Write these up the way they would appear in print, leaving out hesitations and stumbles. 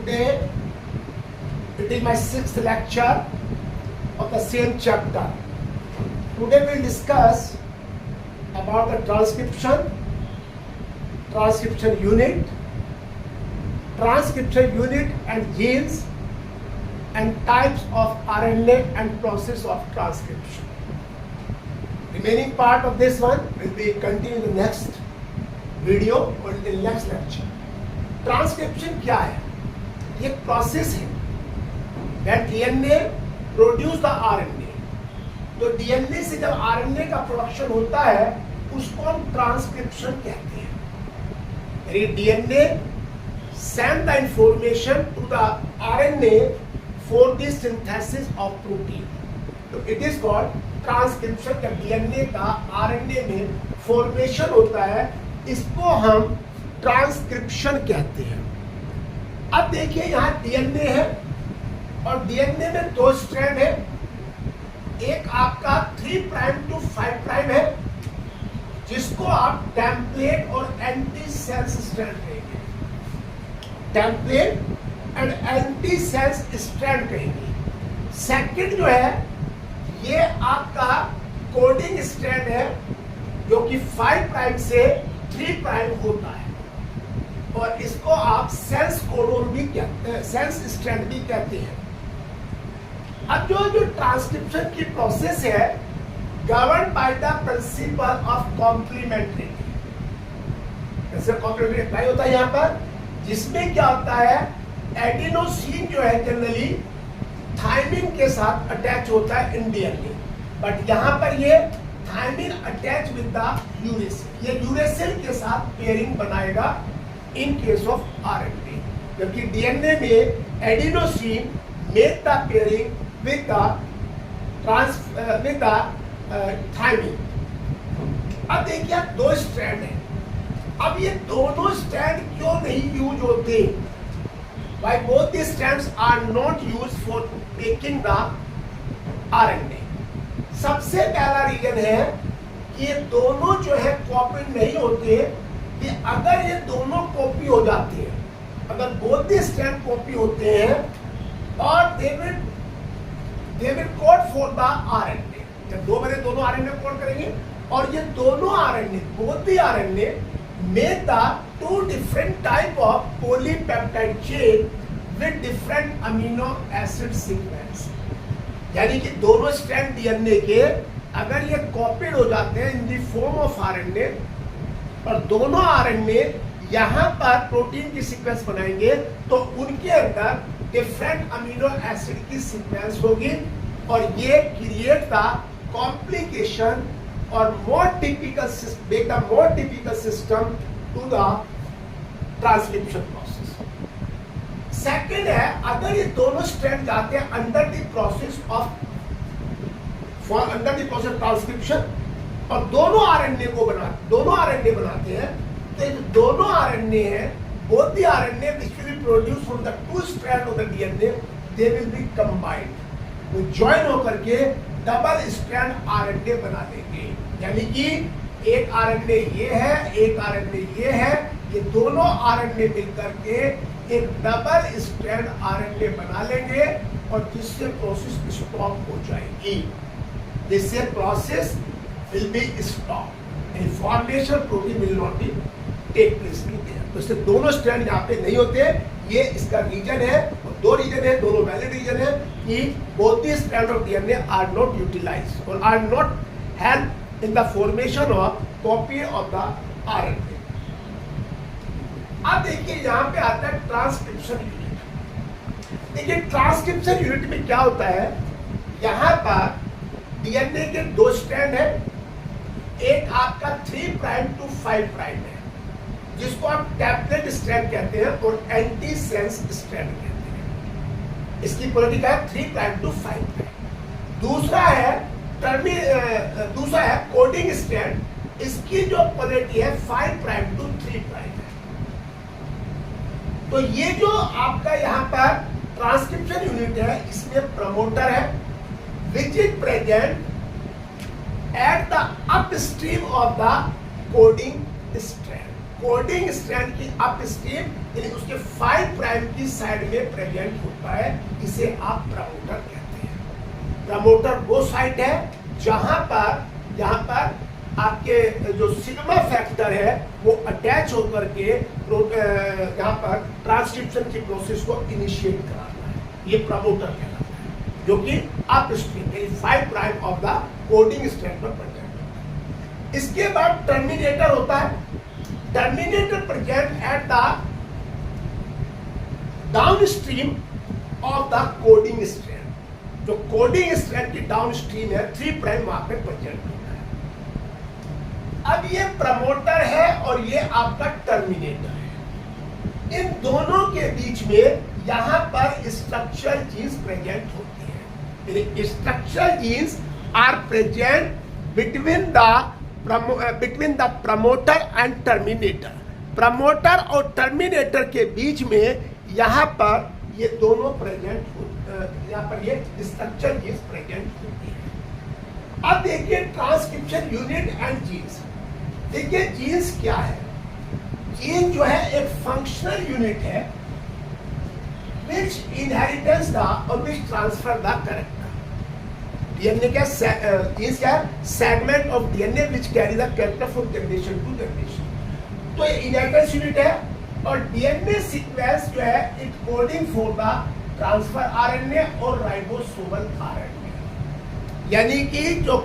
Today it is my 6th lecture of the same chapter. Today we will discuss about the transcription unit and genes and types of RNA and process of transcription. Remaining part of this one will be continued in the next video or in the next lecture. Transcription क्या है? ये एक process है that DNA produce the RNA. तो DNA से जब RNA का production होता है उसको हम ट्रांसक्रिप्शन कहते हैं. यानी DNA send the information to the RNA for the synthesis of protein. तो it is called ट्रांसक्रिप्शन. जब DNA का RNA में फॉर्मेशन होता है इसको हम ट्रांसक्रिप्शन कहते हैं. अब देखिए यहाँ डीएनए है और डीएनए में दो स्ट्रैंड है. एक आपका 3 प्राइम टू 5 प्राइम है जिसको आप टेम्पलेट और एंटी सेंस स्ट्रैंड कहेंगे. Template and anti sense strand कहेंगे. सेकंड जो है ये आपका कोडिंग स्ट्रैंड है जो कि 5 प्राइम से 3 प्राइम होता है और इसको आप सेंस कोडोन भी कहते हैं, सेंस स्ट्रैंड भी कहते हैं. अब जो ट्रांसक्रिप्शन की प्रोसेस है govern by the principle of complementary. जैसे कॉम्प्लीमेंट्री अप्लाई होता है यहाँ पर, जिसमें क्या होता है एडिनोसिन जो है जनरली थायमिन के साथ अटैच होता है इन डीएनए, बट यहाँ पर ये thymine attach with the uracil. ये यूरेसिल के साथ पेयरिंग बनाएगा इन केस ऑफ आरएनए, जबकि डीएनए में adenosine make the pairing with the thymine. अब देखिए दो स्ट्रैंड है. अब ये दोनों स्ट्रैंड क्यों नहीं यूज होते? Why both these strands are not used for making the RNA? सबसे पहला रीजन है कि ये दोनों जो है कॉपी नहीं होते. कि अगर ये दोनों कॉपी हो जाते हैं, अगर both the strand कॉपी होते हैं और they will code for the RNA. जब दो बने दोनों RNA कोड करेंगे और ये दोनों RNA both the RNA make the two different type of polypeptide chain with different amino acid sequence. यानी कि दोनों स्ट्रैंड डीएनए के अगर ये कॉपीड हो जाते हैं in the form of RNA और दोनों आरएनए यहाँ पर प्रोटीन की सीक्वेंस बनाएंगे तो उनके अंदर डिफरेंट अमीनो एसिड की सीक्वेंस होगी और ये क्रिएट द कॉम्प्लिकेशन और more typical system to the transcription process. Second है अगर ये दोनों स्ट्रैंड जाते हैं under the process ट्रांसक्रिप्शन और दोनों आरएनए बनाते हैं तो ये दोनों आरएनए हैं both the RNA which will be produced from the two strand of the DNA they will be combined. वो ज्वाइन होकर के डबल स्ट्रैंड आरएनए बना देंगे. यानी कि एक आरएनए ये है, एक आरएनए ये है, ये दोनों आरएनए मिलकर के एक डबल स्ट्रैंड आरएनए बना लेंगे और जिससे प्रोसेस स्टॉप हो जाएगी. जिससे process will be stop. Formation protein will not be take place. तो इससे दोनों स्ट्रैंड यहाँ पे नहीं होते. ये इसका रीजन है और दो रीजन है, दोनों वैलिड रीजन है कि both the strands of DNA are not utilized or are not help in the formation of copy of the RNA. अब देखिए यहाँ पे आता है ट्रांसक्रिप्शन यूनिट. देखिए ट्रांसक्रिप्शन यूनिट में क्या होता है, यहाँ पर डीएनए के दो स्ट्रैंड है. एक आपका 3 प्राइम टू 5 प्राइम है जिसको आप टेम्पलेट स्ट्रैंड कहते हैं और एंटी सेंस स्ट्रैंड कहते हैं. इसकी पोलैरिटी क्या है 3 प्राइम टू 5 प्राइम. दूसरा है कोडिंग स्ट्रैंड. इसकी जो पोलैरिटी है 5 प्राइम टू 3 प्राइम है. तो ये जो आपका यहाँ पर ट्रांसक्रिप्शन यूनिट है इसमें प्रमोटर है which is present at the upstream of the coding strand. Coding strand की अपस्ट्रीम यानी उसके 5 प्राइम की साइड में प्रेजेंट होता है, इसे आप प्रमोटर कहते हैं। प्रमोटर वो साइट है जहां पर आपके जो सिग्मा फैक्टर है वो अटैच होकर के यहाँ पर ट्रांसक्रिप्शन की प्रोसेस को इनिशिएट कराता है, ये प्रमोटर कहलाता है, जो कि अपस्ट्रीम यानी 5 prime of the coding strand पर प्रेजेंट होता है। इसके बाद टर्मिनेटर होता है। Terminator present at the downstream of the coding strand. जो कोडिंग स्ट्रैंड की डाउनस्ट्रीम है 3 प्राइम वहां पर प्रेजेंट होता है। अब ये प्रमोटर है और ये आपका टर्मिनेटर है। इन दोनों के बीच में यहां पर स्ट्रक्चरल जीन्स प्रेजेंट होती है। Structural genes are present between the promoter and terminator. Promoter और टर्मिनेटर के बीच में यहां पर ये दोनों प्रेजेंट यहां पर ये स्ट्रक्चरल जीन्स प्रेजेंट होती है। अब देखिए ट्रांसक्रिप्शन यूनिट एंड जीन्स। देखिए जीन्स क्या है? जीन जो है एक फंक्शनल यूनिट है which inheritance the or which transfer the character. DNA क्या जीन्स क्या है? Segment of DNA which carry the character from generation to generation. तो ये इनहेरिटेंस यूनिट है और डीएनए सीक्वेंस जो है it coding for the transfer RNA और राइबोसोमल आरएनए। यानी कि जो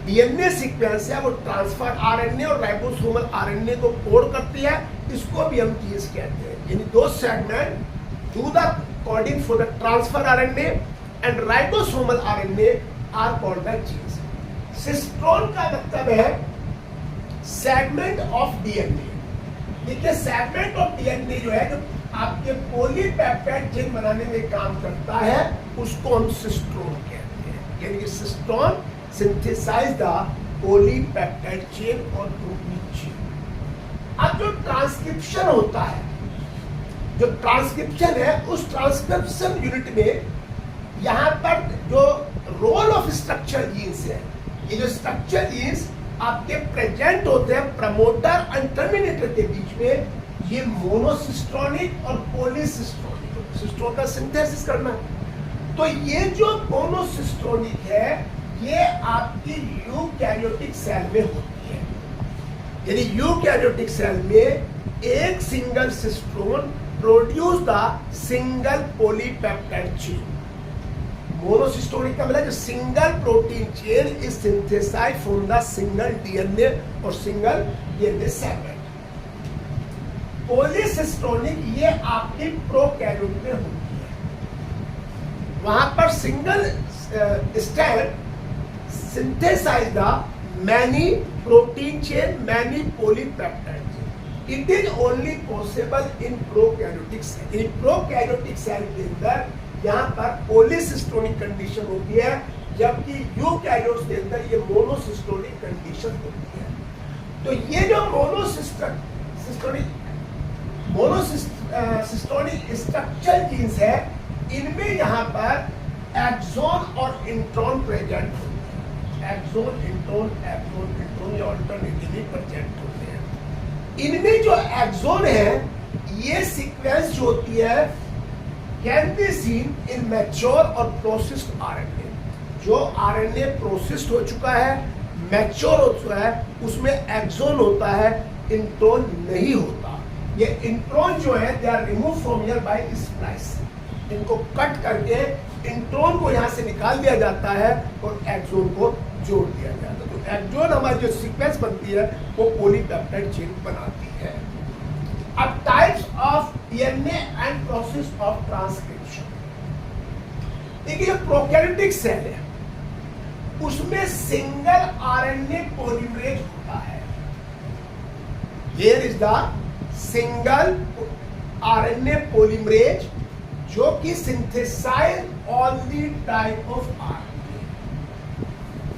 डीएनए सीक्वेंस है वो ट्रांसफर आरएनए और राइबोसोमल आरएनए को कोड करती है, इसको भी हम जीन्स कहते हैं। यानी दो segment do the coding for the transfer RNA and ribosomal RNA are called the genes. Cistron का मतलब है सेगमेंट ऑफ डीएनए। देखिए सेगमेंट ऑफ डीएनए जो है जो आपके पॉलीपेप्टाइड चेन बनाने में काम करता है उसको हम सिस्ट्रोन कहते हैं। यानी कि सिस्ट्रोन सिंथेसाइज द पॉलीपेप्टाइड चेन और प्रोटीन चेन। अब जो ट्रांसक्रिप्शन होता है, जो ट्रांसक्रिप्शन है उस ट्रांसक्रिप्शन यूनिट में यहाँ पर जो रोल ऑफ स्ट्रक्चर जीन्स है, ये जो स्ट्रक्चर जीन्स आपके प्रेजेंट होते हैं प्रमोटर एंड टर्मिनेटर के बीच में, ये मोनोसिस्ट्रोनिक और पॉलीसिस्ट्रोनिक। सिस्ट्रोन का सिंथेसिस करना है तो ये जो मोनोसिस्ट्रोनिक है ये आपकी यूकैरियोटिक सेल में होती है। यानी यूकैरियोटिक सेल में एक single cistron produce the single polypeptide chain. Monocistronic का मतलब single protein chain is synthesized from the single DNA और सिंगल डीएनए सेगमेंट। पॉलीसिस्टोनिक ये आपकी प्रोकैरियोट में होती है, वहां पर single strand synthesize the many protein chain, many polypeptide chain. It is only possible in prokaryotic cell. In prokaryotic cell के अंदर यहाँ पर polycystonic condition होती है, जबकि यूकैरियोट्स के अंदर ये मोनोसिस्टोनिक कंडीशन होती है। तो ये जो मोनोसिस्टोनिक स्ट्रक्चर जीन्स है, इनमें यहाँ पर एक्सोन और इंट्रॉन प्रेजेंट होते हैं। एक्सोन इंट्रॉन या अल्टरनेटिवली प्रेजेंट होते हैं। इनमें जो एक्सोन है ये सीक्वेंस जो होती है can be seen in mature और प्रोसेस्ड आरएनए। जो आरएनए प्रोसेस्ड हो चुका है, मैच्योर हो चुका है, उसमें एक्सोन होता है, इंट्रॉन नहीं होता। ये इंट्रॉन जो है they are remove from here by splice. इनको कट करके इंट्रॉन को यहाँ से निकाल दिया जाता है और एक्सोन को जोड़ दिया जाता है। तो एक्सोन हमारी जो सीक्वेंस बनती है वो पॉलीपेप्टाइड चेन बनाती है। अब types of DNA and process of transcription. देखिए जो प्रोकैरियोटिक सेल है उसमें सिंगल आरएनए पॉलीमरेज होता है। Here is the single RNA polymerase जो कि synthesize all the type of RNA,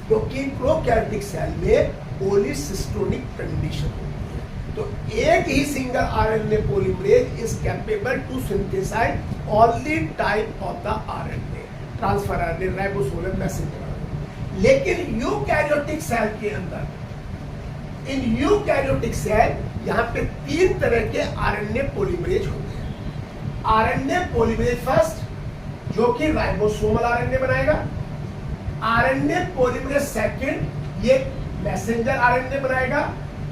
जो कि प्रोकैरियोटिक सेल में पॉलीसिस्टोनिक कंडीशन होती है। तो एक ही single RNA polymerase is capable to synthesize all the type of the RNA, transfer RNA, ribosomal, messenger. लेकिन यूकैरियोटिक सेल के अंदर, इन यूकैरियोटिक सेल यहाँ पे 3 तरह के आरएनए पॉलीमरेज होते हैं। आरएनए पॉलीमरेज फर्स्ट जो कि राइबोसोमल आरएनए बनाएगा, आरएनए पॉलीमरेज सेकंड ये मैसेंजर आरएनए बनाएगा,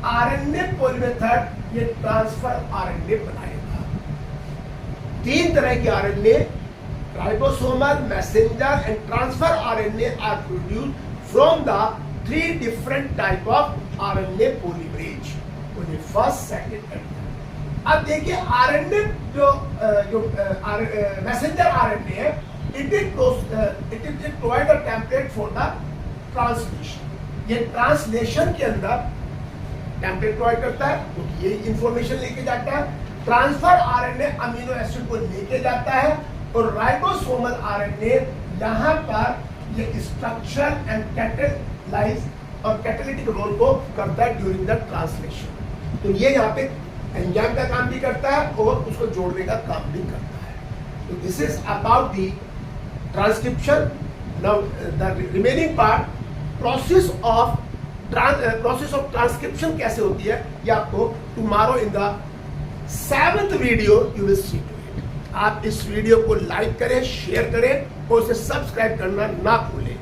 आरएनए पॉलीमरेज थर्ड ये ट्रांसफर आरएनए बनाएगा। 3 तरह के RNA ribosomal, messenger and transfer RNA are produced from the 3 different type of RNA polymerase. First, second and third. अब देखिए RNA जो मैसेंजर आरएनए है, it is provide a template for the translation. ये translation के अंदर template provide करता है, तो ये इंफॉर्मेशन लेके जाता है। ट्रांसफर आरएनए अमीनो एसिड को लेके जाता है और राइबोसोमल आरएनए यहाँ पर ये स्ट्रक्चर एंड कैटेलाइज और कैटेलिटिक रोल को करता है ड्यूरिंग द ट्रांसलेशन। तो ये यहाँ पे एंजाइम का काम भी करता है और उसको जोड़ने का काम भी करता है। तो this is about the transcription. Now the remaining part, process of transcription कैसे होती है, ये आपको tomorrow in the 7th video you will see. आप इस वीडियो को लाइक करें, शेयर करें और उसे सब्सक्राइब करना ना भूलें।